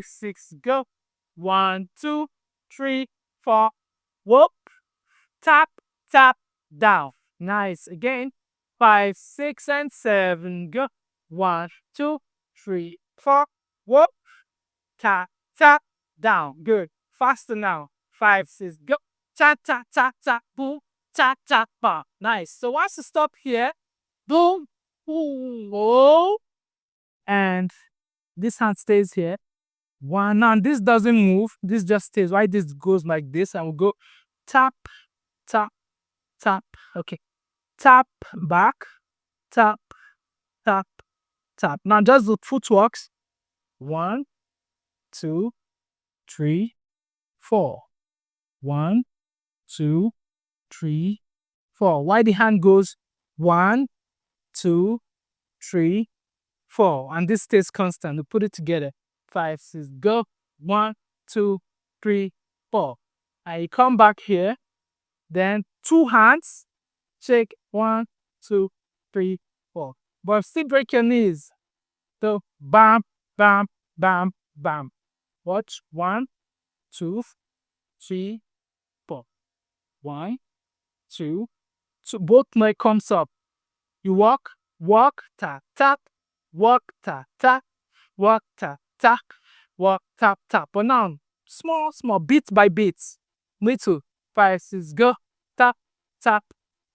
6, go. 1, 2, 3, 4. Whoop. Tap, tap, down. Nice. Again. 5, 6, and 7, go. 1, 2, 3, 4. Whoop. Tap, tap, down. Good. Faster now. 5, 6, go. Ta, ta, ta, ta, boom. Ta, ta, ba. Nice. So once you stop here, boom, boom, whoa. And this hand stays here. One. Now this doesn't move. This just stays. Why this goes like this? And we'll go tap, tap, tap. Okay. Tap, back, tap, tap, tap. Now just the footworks. 1, 2, 3, 4. 1, 2, 3, 4. Why the hand goes 1, 2, 3, 4. And this stays constant. We put it together. 5, 6, go. 1, 2, 3, 4. And you come back here. Then 2 hands. Shake. 1, 2, 3, 4. But still break your knees. So bam, bam, bam, bam. Watch. 1, 2, 3, 4. 1, 2. So both leg comes up. You walk, walk, tap, tap, walk, tap, tap, walk, tap, tap, walk, tap, tap. But now, small, small, bit by bit. Little. 5, 6, go. Tap, tap,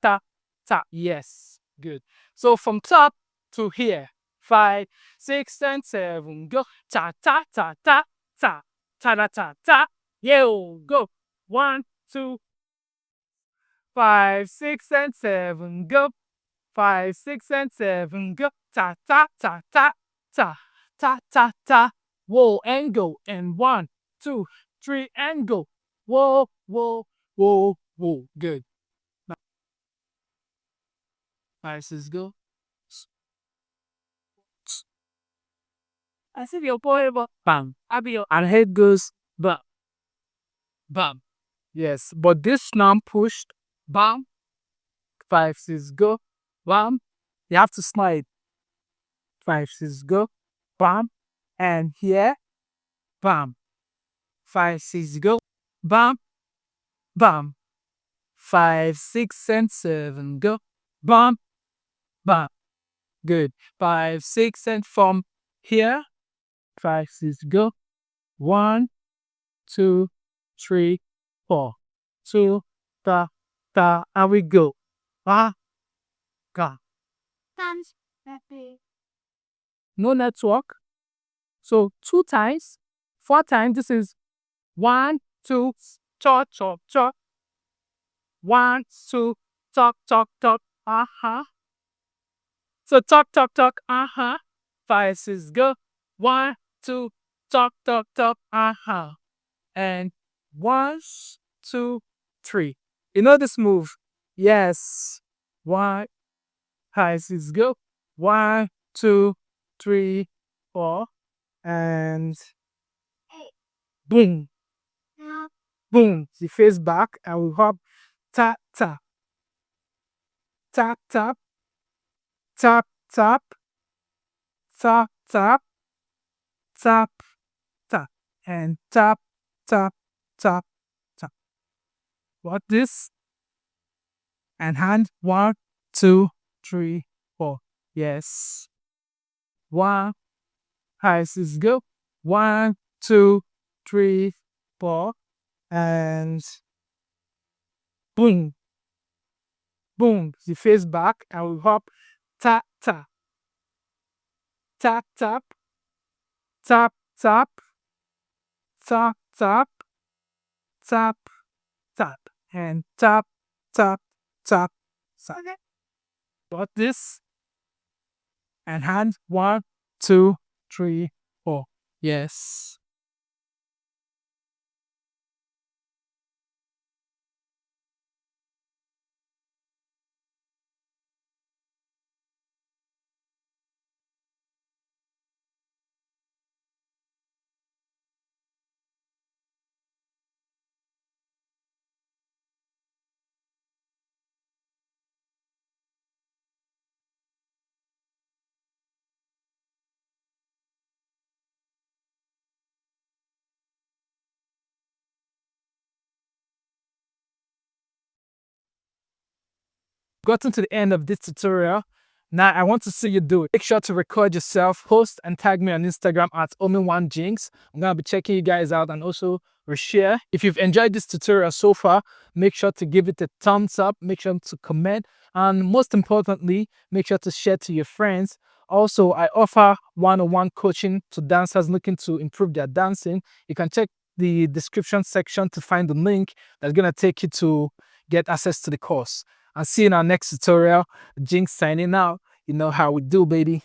tap, tap. Yes. Good. So from top to here. 5, 6, and 7, go. Ta, ta, ta, ta, ta, ta, ta, ta, ta. Yo, go. 1, 2, 5, 6, and 7, go. 5, 6, and 7, go. Ta, ta, ta, ta, ta, ta, ta, ta. Whoa, and go. And 1, 2, 3, and go. Whoa, whoa, whoa, whoa. Good. Nice, let's go. I see your boy, but bam. And head goes bam, bam. Yes, but this now pushed bam. 5, 6, go. Bam. You have to slide. 5, 6, go. Bam. And here, bam. 5, 6, go. Bam, bam. 5, 6, and 7, go. Bam, bam. Good. 5, 6, and from here. 5, 6, go. 1, 2, 3, 4. 2, ta, ta, and we go. Ah, ga. No network. So 2 times, 4 times. This is 1, 2, chop, chop, chop. 1, 2, talk, talk, talk. So talk, talk, talk. 5, 6, go. 1, 2, talk, talk, talk. And 1, 2, 3. You know this move? Yes. 1, 5, 6, go. 1, 2, 3, 4. And boom, boom. The face back and we hop. Tap, tap, tap, tap, tap, tap, tap, tap, tap, tap, and tap, tap, tap, tap. What this? And hand 1, 2, 3, 4. Yes. 1, 5, 6, go. 1, 2, 3, 4. And boom, boom. The face back and we hop. Tap, tap, tap, tap, tap, tap, tap, tap, tap, tap, and tap, tap, tap, tap. Okay. Got this? And hand 1, 2, 3, 4. Yes. gotten to the end of this tutorial. Now I want to see you do it. Make sure to record yourself, post and tag me on Instagram at Omi1Jinx. I'm gonna be checking you guys out and also reshare. If you've enjoyed this tutorial so far, make sure to give it a thumbs up, make sure to comment, and most importantly, make sure to share to your friends. Also, I offer one-on-one coaching to dancers looking to improve their dancing. You can check the description section to find the link that's gonna take you to get access to the course. I'll see you in our next tutorial. Jinx signing out. You know how we do, baby.